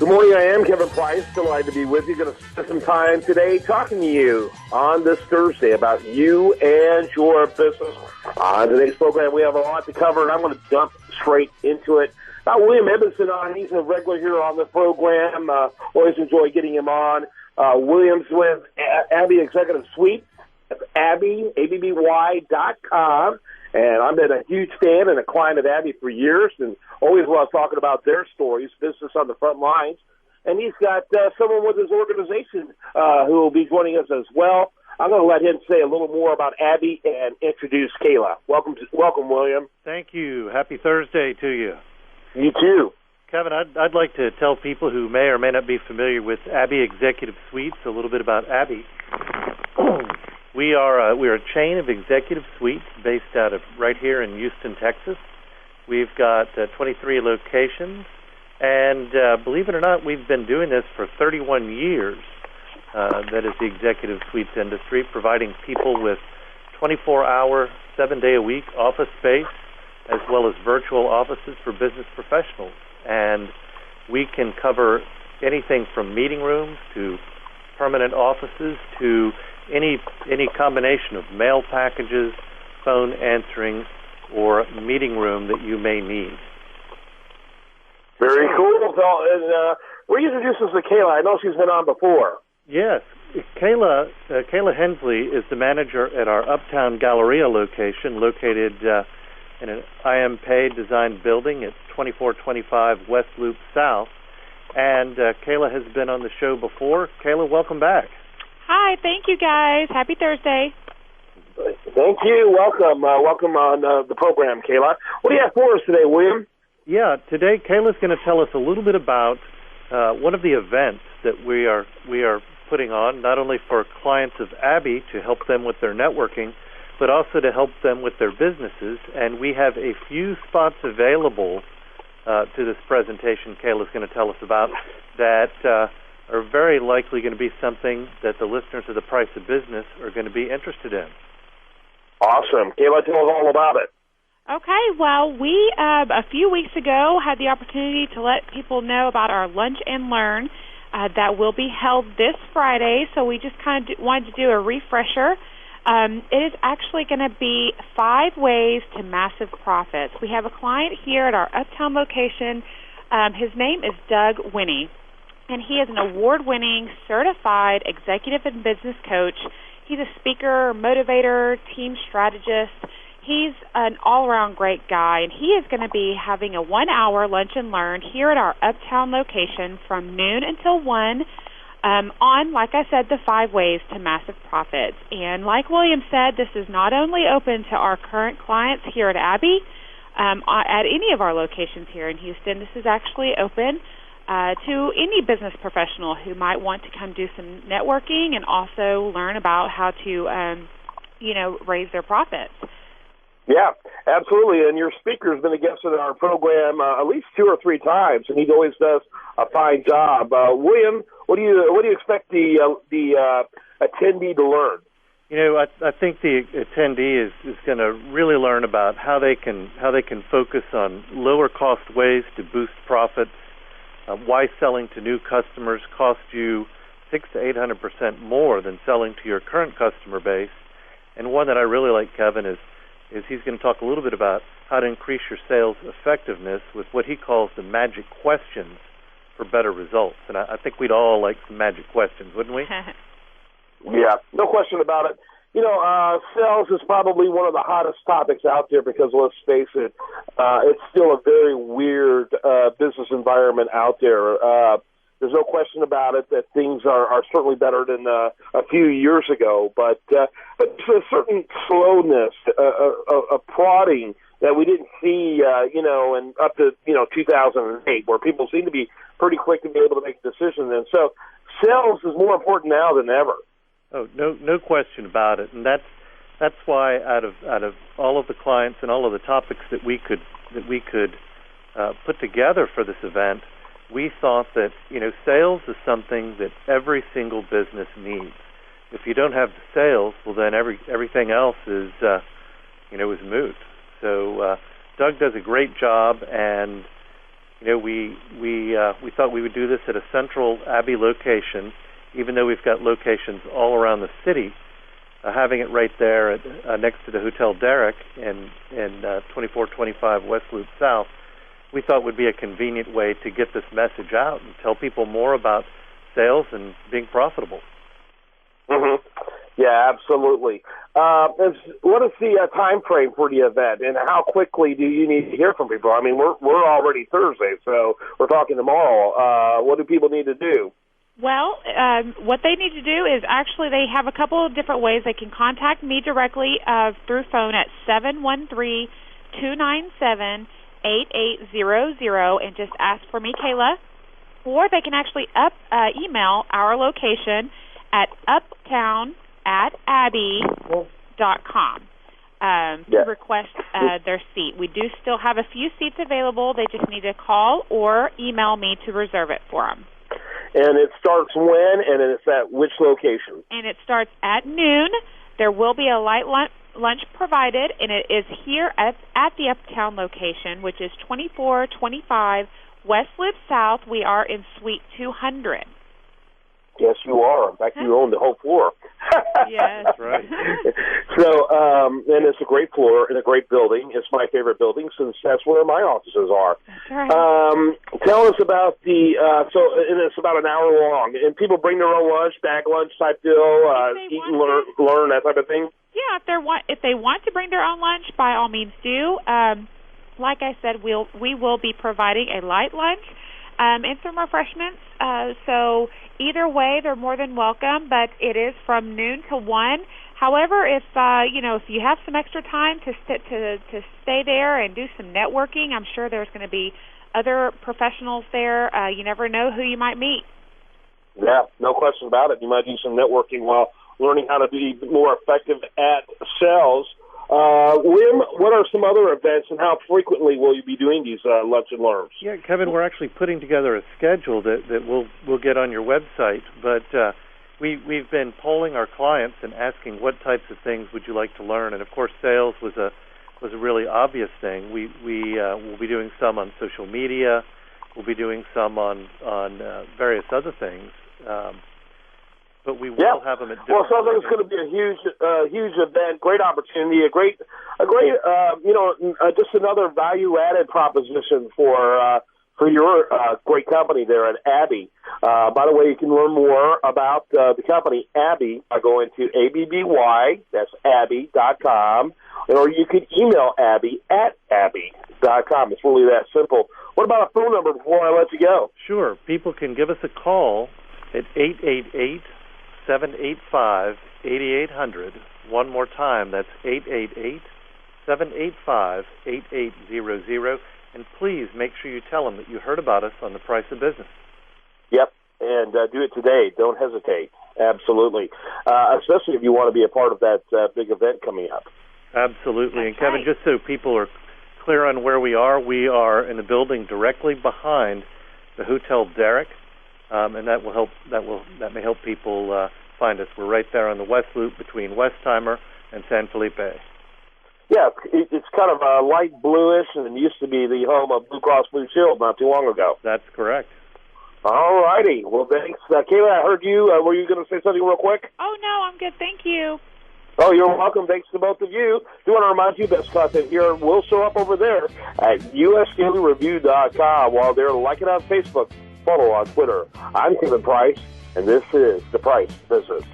Good morning, I am Kevin Price. Delighted to be with you. Going to spend some time today talking to you on this Thursday about you and your business. On today's program, we have a lot to cover, and I'm going to jump straight into it. William Edmundson on. He's a regular here on the program. Always enjoy getting him on. William's with Abbey Executive Suite. That's Abbey, ABBY.com. And I've been a huge fan and a client of Abbey for years, and always love talking about their stories, business on the front lines. And he's got someone with his organization who will be joining us as well. I'm going to let him say a little more about Abbey and introduce Kayla. Welcome, William. Thank you. Happy Thursday to you. You too. Kevin, I'd like to tell people who may or may not be familiar with Abbey Executive Suites a little bit about Abbey. We are a chain of executive suites based out of right here in Houston, Texas. We've got 23 locations, and believe it or not, we've been doing this for 31 years. That is the executive suites industry, providing people with 24-hour, 7-day-a-week office space, as well as virtual offices for business professionals. And we can cover anything from meeting rooms to permanent offices to any combination of mail packages, phone answering, or meeting room that you may need. Very cool. So, and reintroduce us to Kayla. I know she's been on before. Yes. Kayla Hensley is the manager at our Uptown Galleria location, located in an I.M. Pei designed building at 2425 West Loop South. And Kayla has been on the show before. Kayla, welcome back. Hi, thank you guys. Happy Thursday. Thank you. Welcome. Welcome on the program, Kayla. What do you have for us today, William? Yeah, today Kayla's going to tell us a little bit about one of the events that we are putting on, not only for clients of Abbey to help them with their networking, but also to help them with their businesses. And we have a few spots available to this presentation Kayla's going to tell us about that are very likely going to be something that the listeners of The Price of Business are going to be interested in. Awesome. Kayla, tell us all about it. Okay, well, we, a few weeks ago, had the opportunity to let people know about our Lunch and Learn that will be held this Friday, so we just kind of wanted to do a refresher. It is actually going to be 5 ways to massive profits. We have a client here at our Uptown location. His name is Doug Winnie, and he is an award-winning certified executive and business coach. He's a speaker, motivator, team strategist. He's an all-around great guy, and he is going to be having a 1-hour lunch and learn here at our Uptown location from noon until 1 on, like I said, the 5 ways to massive profits. And like William said, this is not only open to our current clients here at Abbey, at any of our locations here in Houston. This is actually open to any business professional who might want to come do some networking and also learn about how to, raise their profits. Yeah, absolutely. And your speaker has been a guest in our program at least 2 or 3 times, and he always does a fine job. William, what do you expect the attendee to learn? I think the attendee is going to really learn about how they can focus on lower cost ways to boost profits. Why selling to new customers costs you 600% to 800% more than selling to your current customer base. And one that I really like, Kevin, is he's going to talk a little bit about how to increase your sales effectiveness with what he calls the magic questions for better results. And I think we'd all like some magic questions, wouldn't we? Yeah, no question about it. Sales is probably one of the hottest topics out there because, let's face it, it's still a very weird business environment out there. There's no question about it that things are certainly better than a few years ago, but there's a certain slowness, a prodding that we didn't see, in up to 2008, where people seem to be pretty quick to be able to make decisions. And so, sales is more important now than ever. Oh, no question about it, and that's why out of all of the clients and all of the topics that we could put together for this event, we thought that sales is something that every single business needs. If you don't have the sales, well then everything else is moot. So Doug does a great job, and we thought we would do this at a central Abbey location, even though we've got locations all around the city. Having it right there next to the Hotel Derrick in 2425 West Loop South, we thought would be a convenient way to get this message out and tell people more about sales and being profitable. Mm-hmm. Yeah, absolutely. What is the time frame for the event, and how quickly do you need to hear from people? I mean, we're already Thursday, so we're talking tomorrow. What do people need to do? Well, what they need to do is actually they have a couple of different ways. They can contact me directly through phone at 713-297-8800 and just ask for me, Kayla. Or they can actually email our location at uptown@abbey.com to request their seat. We do still have a few seats available. They just need to call or email me to reserve it for them. And it starts when, and it's at which location? And it starts at noon. There will be a light lunch provided, and it is here at the Uptown location, which is 2425 West Loop South. We are in Suite 200. Yes, you are. In fact, you own the whole floor. Yes. That's right. So, and it's a great floor in a great building. It's my favorite building since that's where my offices are. That's right. Tell us about and it's about an hour long. And people bring their own lunch, bag lunch type deal, eat and learn, that type of thing? Yeah, if they want to bring their own lunch, by all means do. Like I said, we will be providing a light lunch and some refreshments. So either way, they're more than welcome. But it is from noon to 1. However, if you have some extra time to stay there and do some networking, I'm sure there's going to be other professionals there. You never know who you might meet. Yeah, no question about it. You might do some networking while learning how to be more effective at sales. Wim, what are some other events, and how frequently will you be doing these lunch and learns? Yeah, Kevin, we're actually putting together a schedule that we'll get on your website. But we've been polling our clients and asking what types of things would you like to learn, and of course, sales was a really obvious thing. We'll be doing some on social media. We'll be doing some on various other things. But we will have them at different. Well, so it's going to be a huge event, great opportunity, a great, just another value-added proposition for your great company there at Abbey. By the way, you can learn more about the company Abbey by going to ABBY, that's Abbey.com, or you can email Abbey at Abbey.com. It's really that simple. What about a phone number before I let you go? Sure. People can give us a call at 888-785-8800. One more time, that's 888-785-8800. And please make sure you tell them that you heard about us on The Price of Business. Yep, and do it today. Don't hesitate. Absolutely. Especially if you want to be a part of that big event coming up. Absolutely. That's and Kevin, right. just so people are clear on where we are in the building directly behind the Hotel Derrick. And that may help people find us. We're right there on the West Loop between Westheimer and San Felipe. Yeah, it's kind of light bluish, and it used to be the home of Blue Cross Blue Shield not too long ago. That's correct. All righty. Well, thanks. Kayla, I heard you. Were you going to say something real quick? Oh, no, I'm good. Thank you. Oh, you're welcome. Thanks to both of you. Do want to remind you, best content here will show up over there at usdailyreview.com. While they're like it on Facebook, follow on Twitter. I'm Kevin Price, and this is The Price Business.